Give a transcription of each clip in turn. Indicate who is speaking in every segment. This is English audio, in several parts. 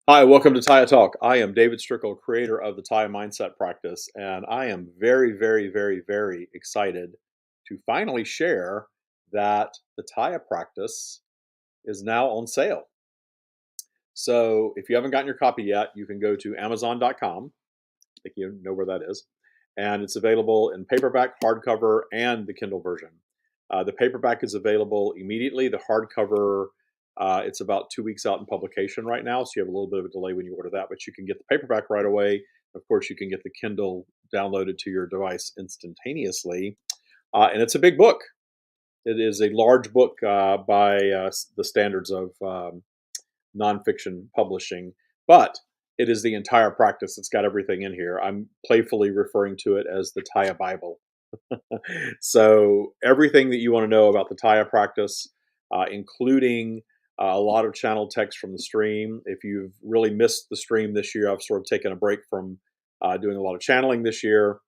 Speaker 1: Hi, welcome to TYA Talk. I am David Strickel, creator of the TYA Mindset Practice, and I am very excited to finally share that the TYA Practice is now on sale. So if you haven't gotten your copy yet, you can go to Amazon.com. I think you know where that is. And it's available in paperback, hardcover, and the Kindle version. The paperback is available immediately. The hardcover, it's about 2 weeks out in publication right now, so you have a little bit of a delay when you order that, but you can get the paperback right away. Of course, you can get the Kindle downloaded to your device instantaneously. And it's a big book. It is a large book by the standards of nonfiction publishing, but it is the entire practice. It's got everything in here. I'm playfully referring to it as the Tya Bible. So everything that you want to know about the Tya practice, including a lot of channel text from the stream. If you've really missed the stream this year, I've sort of taken a break from doing a lot of channeling this year.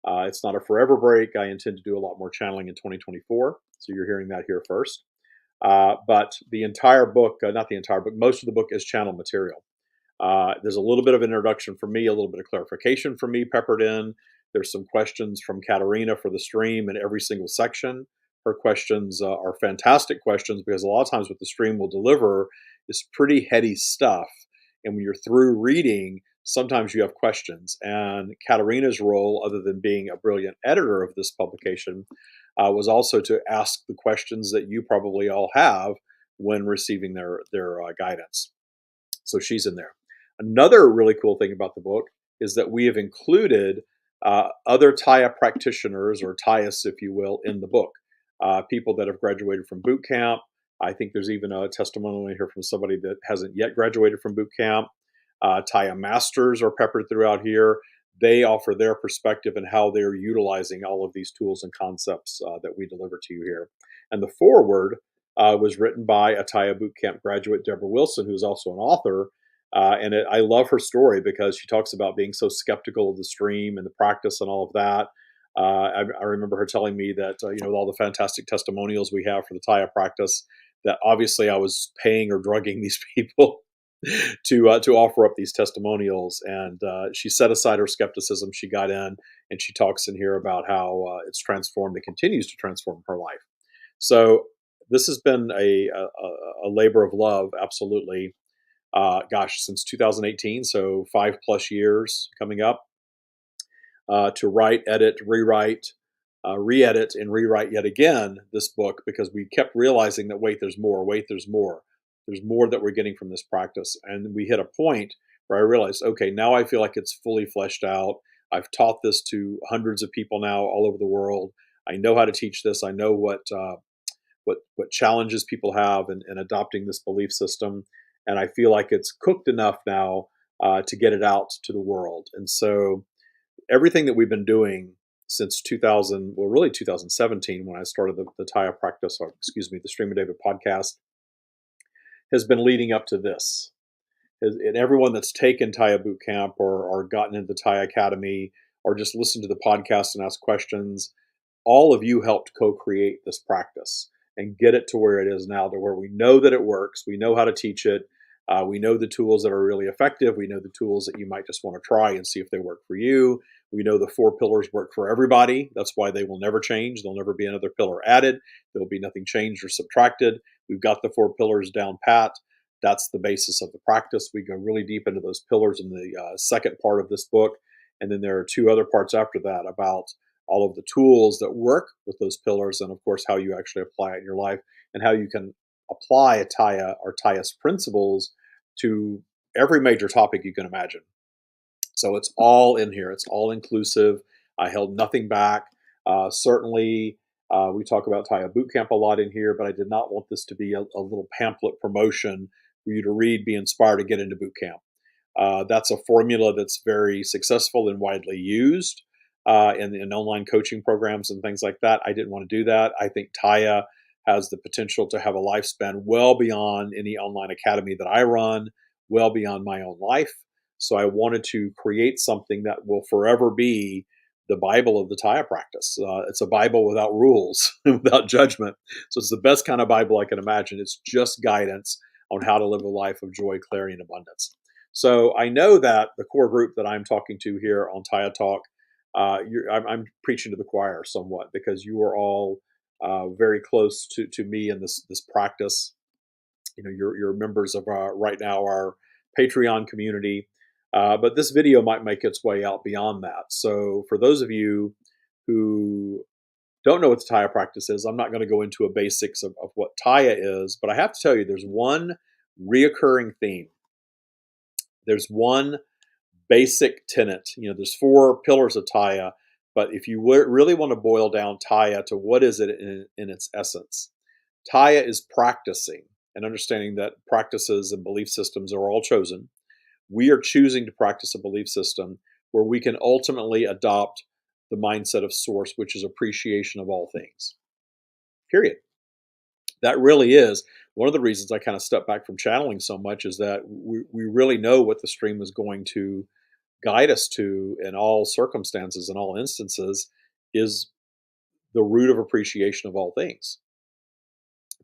Speaker 1: It's not a forever break. I intend to do a lot more channeling in 2024. So you're hearing that here first. But the entire book, not the entire book, most of the book is channel material. There's a little bit of introduction for me, a little bit of clarification for me peppered in. There's some questions from Katerina for the stream in every single section. Her questions are fantastic questions because a lot of times what the stream will deliver is pretty heady stuff. And when you're through reading, sometimes you have questions. And Katerina's role, other than being a brilliant editor of this publication, was also to ask the questions that you probably all have when receiving their guidance. So she's in there. Another really cool thing about the book is that we have included other Tya practitioners, or Tyas, if you will, in the book. People that have graduated from boot camp. I think there's even a testimonial in here from somebody that hasn't yet graduated from boot camp. Tya masters are peppered throughout here. They offer their perspective and how they're utilizing all of these tools and concepts that we deliver to you here. And the foreword was written by a Tya boot camp graduate, Deborah Wilson, who's also an author. I love her story because she talks about being so skeptical of the stream and the practice and all of that. I remember her telling me that, with all the fantastic testimonials we have for the Tya practice, that obviously I was paying or drugging these people to offer up these testimonials. And she set aside her skepticism. She got in and she talks in here about how it's transformed and continues to transform her life. So this has been a labor of love, absolutely. Since 2018, so 5+ years coming up, to write, edit, rewrite, re-edit, and rewrite yet again this book, because we kept realizing that there's more, there's more that we're getting from this practice. And we hit a point where I realized, okay, now I feel like it's fully fleshed out. I've taught this to hundreds of people now all over the world. I know how to teach this. I know what challenges people have in adopting this belief system, and I feel like it's cooked enough now to get it out to the world. And so everything that we've been doing since 2017, when I started the Tya practice, or excuse me, the Stream of David podcast, has been leading up to this. And everyone that's taken Tya boot camp or gotten into Tya Academy or just listened to the podcast and asked questions, all of you helped co-create this practice and get it to where it is now, to where we know that it works. We know how to teach it. We know the tools that are really effective. We know the tools that you might just want to try and see if they work for you. We know the 4 pillars work for everybody. That's why they will never change. There'll never be another pillar added. There will be nothing changed or subtracted. We've got the 4 pillars down pat. That's the basis of the practice. We go really deep into those pillars in the second part of this book. And then there are 2 other parts after that about all of the tools that work with those pillars, and of course, how you actually apply it in your life, and how you can apply a Tya or Tya's principles to every major topic you can imagine. So it's all in here. It's all inclusive. I held nothing back. Certainly, we talk about Tya Boot Camp a lot in here, but I did not want this to be a little pamphlet promotion for you to read, be inspired to get into boot camp. That's a formula that's very successful and widely used in online coaching programs and things like that. I didn't want to do that. I think Tya has the potential to have a lifespan well beyond any online academy that I run, well beyond my own life. So I wanted to create something that will forever be the Bible of the Tya practice. It's a Bible without rules, without judgment. So it's the best kind of Bible I can imagine. It's just guidance on how to live a life of joy, clarity, and abundance. So I know that the core group that I'm talking to here on TYA Talk, I'm preaching to the choir somewhat because you are all very close to me in this practice. You're members of right now our Patreon community, but this video might make its way out beyond that. So for those of you who don't know what the TYA practice is, I'm not going to go into a basics of what TYA is, but I have to tell you there's one reoccurring theme. There's one basic tenet. There's four pillars of TYA, but if you really want to boil down TYA to what is it in its essence, TYA is practicing and understanding that practices and belief systems are all chosen. We are choosing to practice a belief system where we can ultimately adopt the mindset of source, which is appreciation of all things. Period. That really is one of the reasons I kind of step back from channeling so much, is that we really know what the stream is going to guide us to in all circumstances, in all instances, is the root of appreciation of all things.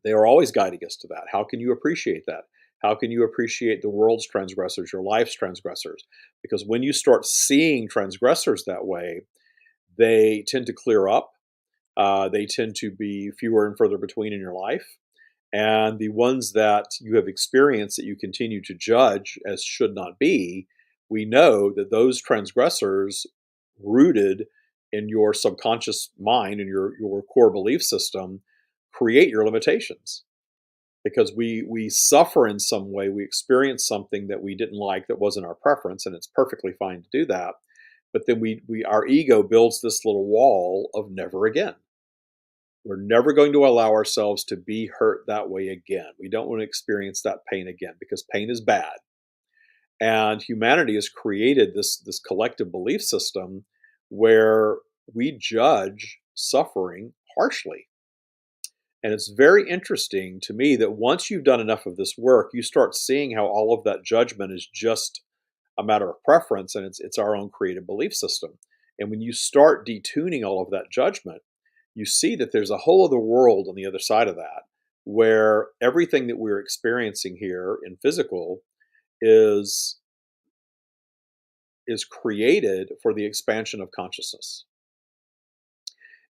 Speaker 1: They are always guiding us to that. How can you appreciate that? How can you appreciate the world's transgressors, your life's transgressors? Because when you start seeing transgressors that way, they tend to clear up. They tend to be fewer and further between in your life. And the ones that you have experienced that you continue to judge as should not be, we know that those transgressors rooted in your subconscious mind and your core belief system create your limitations, because we suffer in some way. We experience something that we didn't like, that wasn't our preference, and it's perfectly fine to do that. But then our ego builds this little wall of never again. We're never going to allow ourselves to be hurt that way again. We don't want to experience that pain again, because pain is bad. And humanity has created this collective belief system where we judge suffering harshly. And it's very interesting to me that once you've done enough of this work, you start seeing how all of that judgment is just a matter of preference, and it's our own creative belief system. And when you start detuning all of that judgment, you see that there's a whole other world on the other side of that, where everything that we're experiencing here in physical is created for the expansion of consciousness.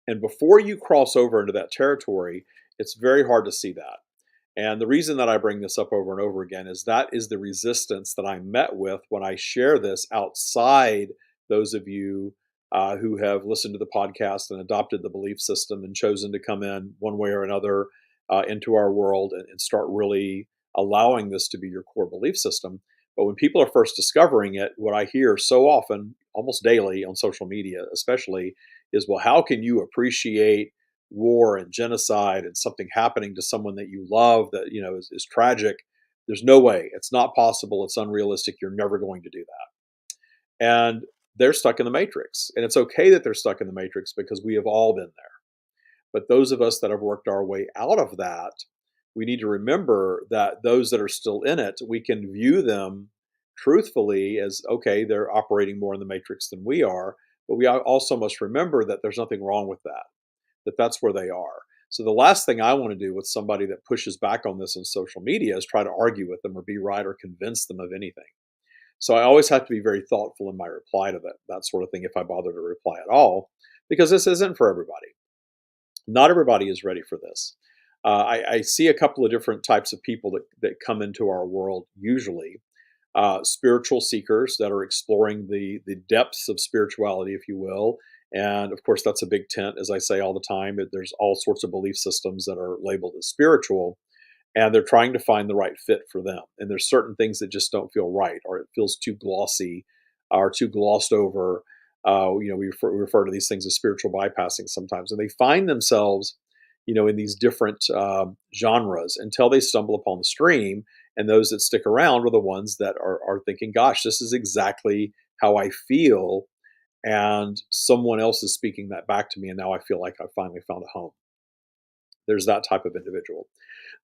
Speaker 1: And before you cross over into that territory, it's very hard to see that. And the reason that I bring this up over and over again is that is the resistance that I met with when I share this outside those of you who have listened to the podcast and adopted the belief system and chosen to come in one way or another into our world and start really allowing this to be your core belief system. But when people are first discovering it, what I hear so often, almost daily on social media especially, is, well, how can you appreciate war and genocide and something happening to someone that you love that is tragic? There's no way. It's not possible. It's unrealistic. You're never going to do that. And they're stuck in the matrix. And it's okay that they're stuck in the matrix, because we have all been there. But those of us that have worked our way out of that, we need to remember that those that are still in it, we can view them truthfully as, okay, they're operating more in the matrix than we are. But we also must remember that there's nothing wrong with that that's where they are. So the last thing I want to do with somebody that pushes back on this on social media is try to argue with them or be right or convince them of anything. So I always have to be very thoughtful in my reply to that sort of thing, if I bother to reply at all, because this isn't for everybody. Not everybody is ready for this. I see a couple of different types of people that come into our world usually. Spiritual seekers that are exploring the depths of spirituality, if you will. And of course, that's a big tent, as I say all the time. There's all sorts of belief systems that are labeled as spiritual, and they're trying to find the right fit for them. And there's certain things that just don't feel right, or it feels too glossy or too glossed over. We refer to these things as spiritual bypassing sometimes, and they find themselves, in these different genres until they stumble upon the stream. And those that stick around are the ones that are thinking, gosh, this is exactly how I feel. And someone else is speaking that back to me. And now I feel like I finally found a home. There's that type of individual.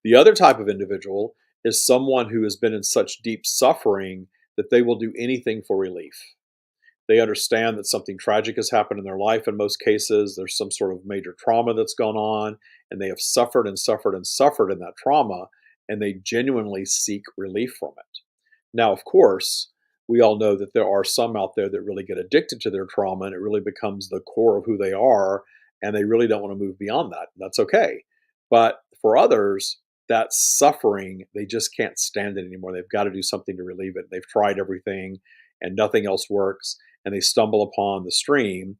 Speaker 1: The other type of individual is someone who has been in such deep suffering that they will do anything for relief. They understand that something tragic has happened in their life. In most cases, there's some sort of major trauma that's gone on, and they have suffered and suffered and suffered in that trauma, and they genuinely seek relief from it. Now, of course, we all know that there are some out there that really get addicted to their trauma and it really becomes the core of who they are, and they really don't want to move beyond that. That's okay. But for others, that suffering, they just can't stand it anymore. They've got to do something to relieve it. They've tried everything and nothing else works. And they stumble upon the stream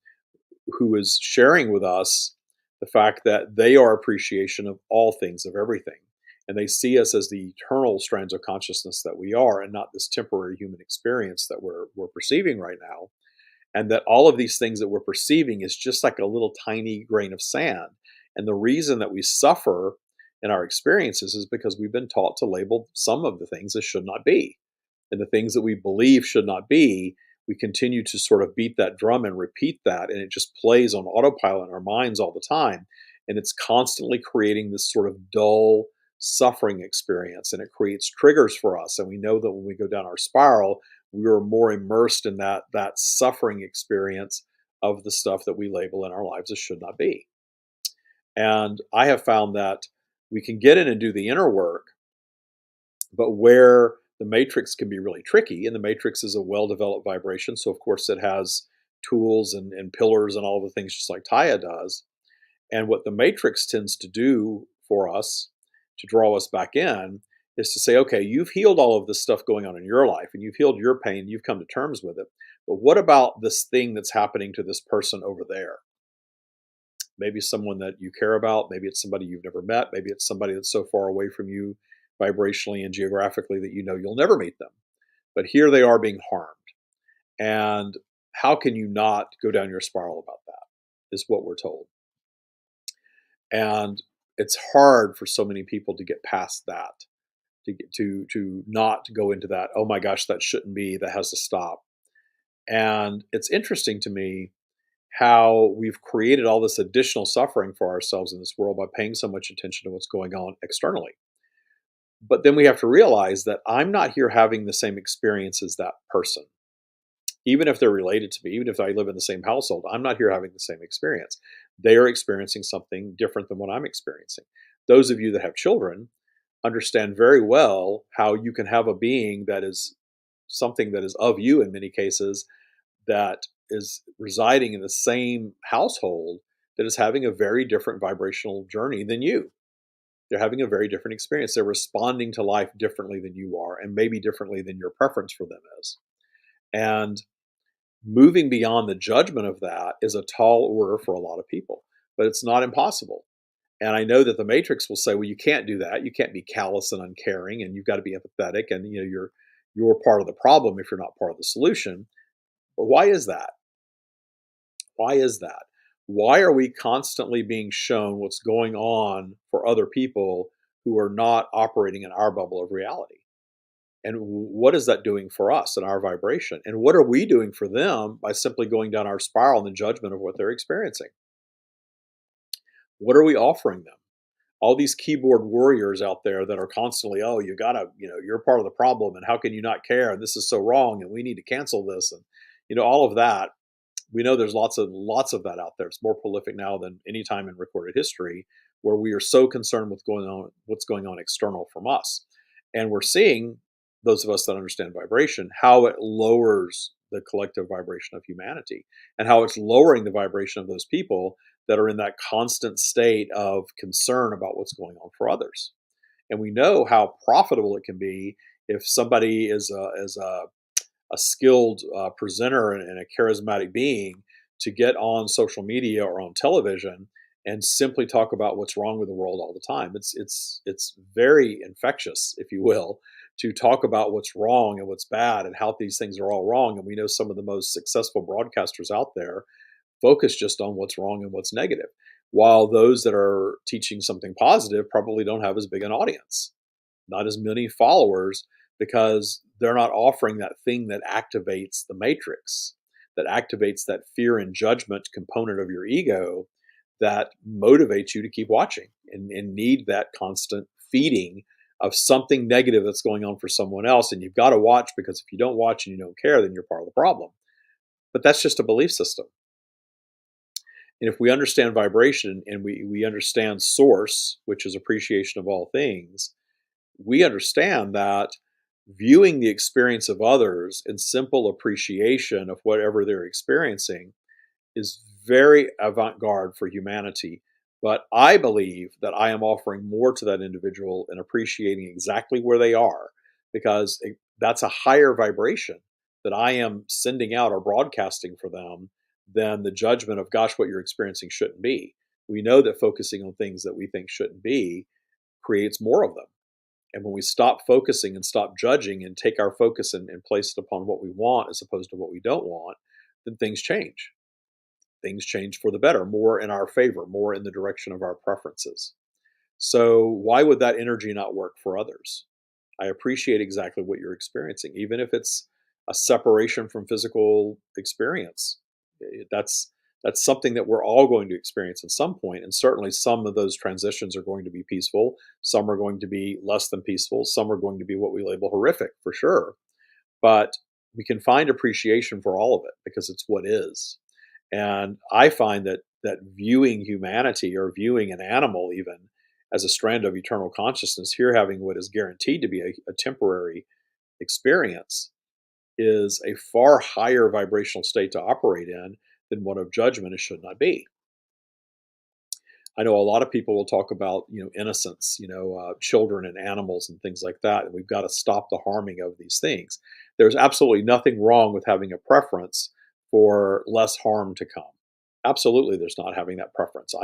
Speaker 1: who is sharing with us the fact that they are appreciation of all things, of everything. And they see us as the eternal strands of consciousness that we are, and not this temporary human experience that we're perceiving right now. And that all of these things that we're perceiving is just like a little tiny grain of sand. And the reason that we suffer in our experiences is because we've been taught to label some of the things as should not be. And the things that we believe should not be, we continue to sort of beat that drum and repeat that. And it just plays on autopilot in our minds all the time. And it's constantly creating this sort of dull suffering experience. And it creates triggers for us. And we know that when we go down our spiral, we are more immersed in that suffering experience of the stuff that we label in our lives as should not be. And I have found that we can get in and do the inner work, but where the matrix can be really tricky, and the matrix is a well-developed vibration, so of course it has tools and pillars and all the things just like Tya does. And what the matrix tends to do for us to draw us back in is to say, okay, you've healed all of this stuff going on in your life and you've healed your pain, you've come to terms with it. But what about this thing that's happening to this person over there? Maybe someone that you care about, maybe it's somebody you've never met, maybe it's somebody that's so far away from you vibrationally and geographically that you know you'll never meet them. But here they are being harmed. And how can you not go down your spiral about that, is what we're told. And it's hard for so many people to get past that, to get to not go into that, oh my gosh, that shouldn't be, that has to stop. And it's interesting to me how we've created all this additional suffering for ourselves in this world by paying so much attention to what's going on externally. But then we have to realize that I'm not here having the same experience as that person. Even if they're related to me, even if I live in the same household, I'm not here having the same experience. They are experiencing something different than what I'm experiencing. Those of you that have children understand very well how you can have a being that is something that is of you in many cases, that is residing in the same household, that is having a very different vibrational journey than you. They're having a very different experience. They're responding to life differently than you are, and maybe differently than your preference for them is. And moving beyond the judgment of that is a tall order for a lot of people, but it's not impossible. And I know that the matrix will say, well, you can't do that. You can't be callous and uncaring, and you've got to be empathetic, and you're part of the problem if you're not part of the solution. But why is that? Why is that? Why are we constantly being shown what's going on for other people who are not operating in our bubble of reality? And what is that doing for us and our vibration? And what are we doing for them by simply going down our spiral in the judgment of what they're experiencing? What are we offering them? All these keyboard warriors out there that are constantly, oh, you gotta, you're part of the problem, and how can you not care? And this is so wrong, and we need to cancel this, and all of that. We know there's lots of that out there. It's more prolific now than any time in recorded history, where we are so concerned with what's going on external from us. And we're seeing, those of us that understand vibration, how it lowers the collective vibration of humanity, and how it's lowering the vibration of those people that are in that constant state of concern about what's going on for others. And we know how profitable it can be if somebody is a skilled presenter and a charismatic being, to get on social media or on television and simply talk about what's wrong with the world all the time. It's very infectious, if you will, to talk about what's wrong and what's bad and how these things are all wrong. And we know some of the most successful broadcasters out there focus just on what's wrong and what's negative, while those that are teaching something positive probably don't have as big an audience, not as many followers, because they're not offering that thing that activates the matrix, that activates that fear and judgment component of your ego, that motivates you to keep watching and need that constant feeding of something negative that's going on for someone else. And you've got to watch, because if you don't watch and you don't care, then you're part of the problem. But that's just a belief system. And if we understand vibration and we understand source, which is appreciation of all things, we understand that viewing the experience of others in simple appreciation of whatever they're experiencing is very avant-garde for humanity. But I believe that I am offering more to that individual and appreciating exactly where they are, because that's a higher vibration that I am sending out or broadcasting for them than the judgment of, gosh, what you're experiencing shouldn't be. We know that focusing on things that we think shouldn't be creates more of them. And when we stop focusing and stop judging and take our focus and place it upon what we want as opposed to what we don't want, then things change. Things change for the better, more in our favor, more in the direction of our preferences. So, why would that energy not work for others? I appreciate exactly what you're experiencing, even if it's a separation from physical experience. That's something that we're all going to experience at some point, and certainly some of those transitions are going to be peaceful. Some are going to be less than peaceful. Some are going to be what we label horrific, for sure. But we can find appreciation for all of it because it's what is. And I find that viewing humanity, or viewing an animal even, as a strand of eternal consciousness, here having what is guaranteed to be a temporary experience, is a far higher vibrational state to operate in than one of judgment. It should not be. I know a lot of people will talk about, innocence, children and animals and things like that, and we've got to stop the harming of these things. There's absolutely nothing wrong with having a preference for less harm to come. Absolutely, there's not having that preference.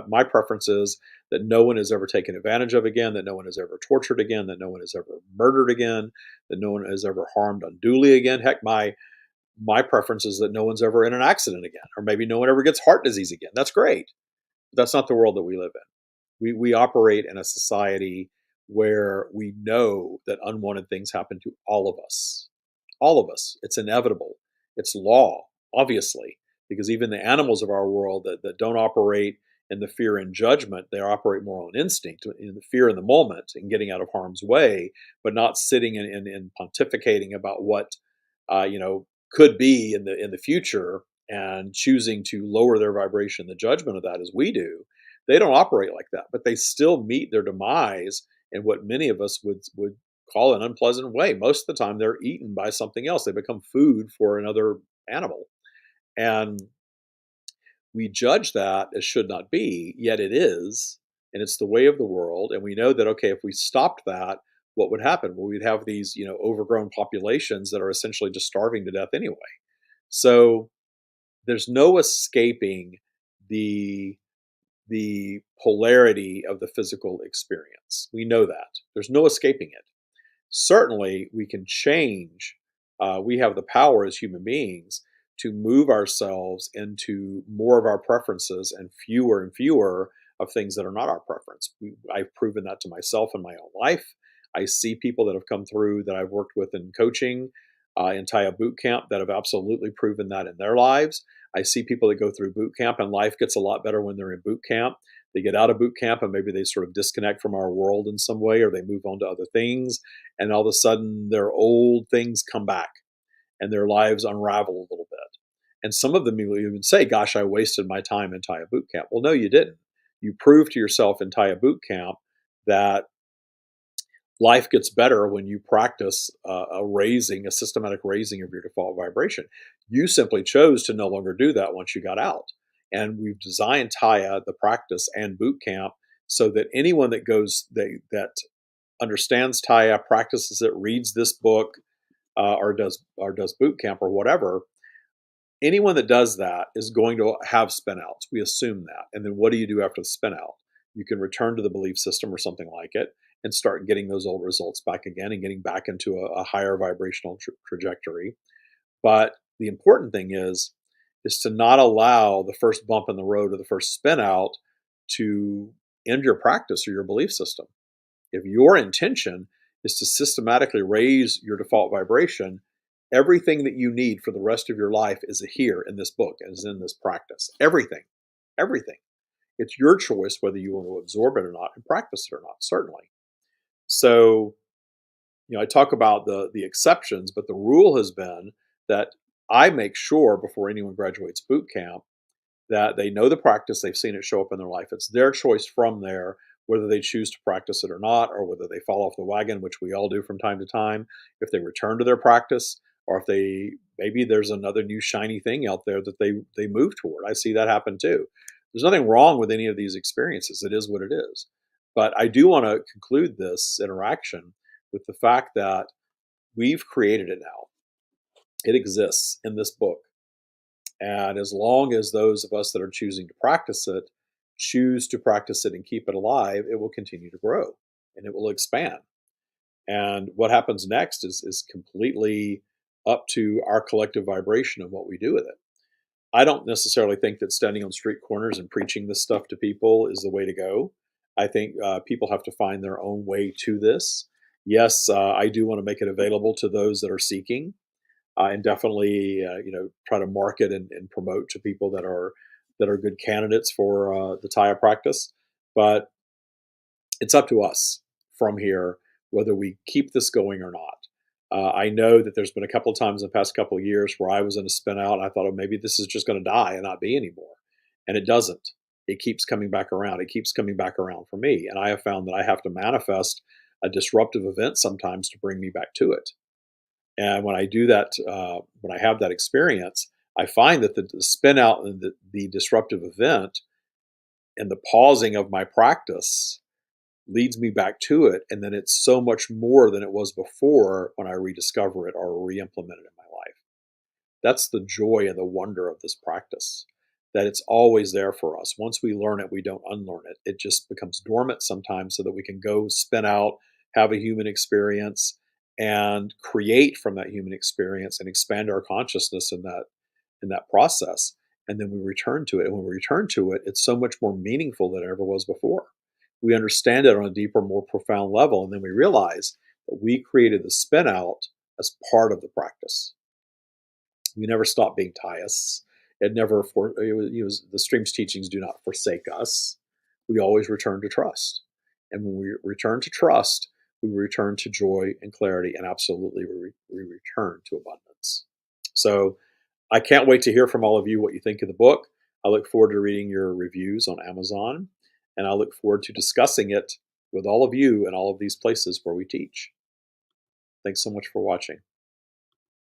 Speaker 1: My preference is that no one is ever taken advantage of again, that no one is ever tortured again, that no one is ever murdered again, that no one is ever harmed unduly again. Heck, my preference is that no one's ever in an accident again, or maybe no one ever gets heart disease again. That's great. That's not the world that we live in. We operate in a society where we know that unwanted things happen to all of us. All of us. It's inevitable. It's law, obviously, because even the animals of our world that don't operate in the fear and judgment, they operate more on instinct, in the fear in the moment and getting out of harm's way, but not sitting and pontificating about what could be in the future, and choosing to lower their vibration, the judgment of that, as we do. They don't operate like that, but they still meet their demise in what many of us would call an unpleasant way. Most of the time, they're eaten by something else. They become food for another animal, and we judge that as should not be. Yet it is, and it's the way of the world. And we know that, okay, if we stopped that, what would happen? Well, we'd have these overgrown populations that are essentially just starving to death anyway. So there's no escaping the polarity of the physical experience. We know that. There's no escaping it. Certainly, we can change. We have the power as human beings to move ourselves into more of our preferences and fewer of things that are not our preference. I've proven that to myself in my own life. I see people that have come through that I've worked with in coaching, in Tya Boot Camp, that have absolutely proven that in their lives. I see people that go through boot camp and life gets a lot better when they're in boot camp. They get out of boot camp and maybe they sort of disconnect from our world in some way, or they move on to other things. And all of a sudden, their old things come back and their lives unravel a little bit. And some of them will even say, gosh, I wasted my time in Tya Boot Camp. Well, no, you didn't. You proved to yourself in Tya Boot Camp that life gets better when you practice a systematic raising of your default vibration. You simply chose to no longer do that once you got out. And we've designed Tya, the practice, and boot camp so that anyone that that understands Tya, practices it, reads this book, or does boot camp or whatever, anyone that does that is going to have spin outs. We assume that. And then what do you do after the spin out? You can return to the belief system or something like it and start getting those old results back again and getting back into a higher vibrational trajectory. But the important thing is to not allow the first bump in the road or the first spin out to end your practice or your belief system. If your intention is to systematically raise your default vibration, everything that you need for the rest of your life is here in this book, is in this practice. Everything. Everything. It's your choice whether you want to absorb it or not and practice it or not, certainly. So, I talk about the exceptions, but the rule has been that I make sure before anyone graduates boot camp that they know the practice, they've seen it show up in their life. It's their choice from there whether they choose to practice it or not, or whether they fall off the wagon, which we all do from time to time, if they return to their practice, or if they maybe there's another new shiny thing out there that they move toward. I see that happen too. There's nothing wrong with any of these experiences. It is what it is. But I do want to conclude this interaction with the fact that we've created it now. It exists in this book. And as long as those of us that are choosing to practice it choose to practice it and keep it alive, it will continue to grow and it will expand. And what happens next is completely up to our collective vibration of what we do with it. I don't necessarily think that standing on street corners and preaching this stuff to people is the way to go. I think people have to find their own way to this. Yes, I do want to make it available to those that are seeking, and definitely, try to market and promote to people that are good candidates for the Tya practice. But it's up to us from here whether we keep this going or not. I know that there's been a couple of times in the past couple of years where I was in a spin out and I thought, oh, maybe this is just going to die and not be anymore. And it doesn't. It keeps coming back around. It keeps coming back around for me. And I have found that I have to manifest a disruptive event sometimes to bring me back to it. And when I do that, when I have that experience, I find that the spin out and the disruptive event and the pausing of my practice leads me back to it. And then it's so much more than it was before when I rediscover it or re-implement it in my life. That's the joy and the wonder of this practice, that it's always there for us. Once we learn it, we don't unlearn it. It just becomes dormant sometimes so that we can go spin out, have a human experience, and create from that human experience and expand our consciousness in that process. And then we return to it. And when we return to it, it's so much more meaningful than it ever was before. We understand it on a deeper, more profound level. And then we realize that we created the spin out as part of the practice. We never stop being Tyists. The stream's teachings do not forsake us. We always return to trust. And when we return to trust, we return to joy and clarity, and absolutely we return to abundance. So I can't wait to hear from all of you what you think of the book. I look forward to reading your reviews on Amazon, and I look forward to discussing it with all of you in all of these places where we teach. Thanks so much for watching.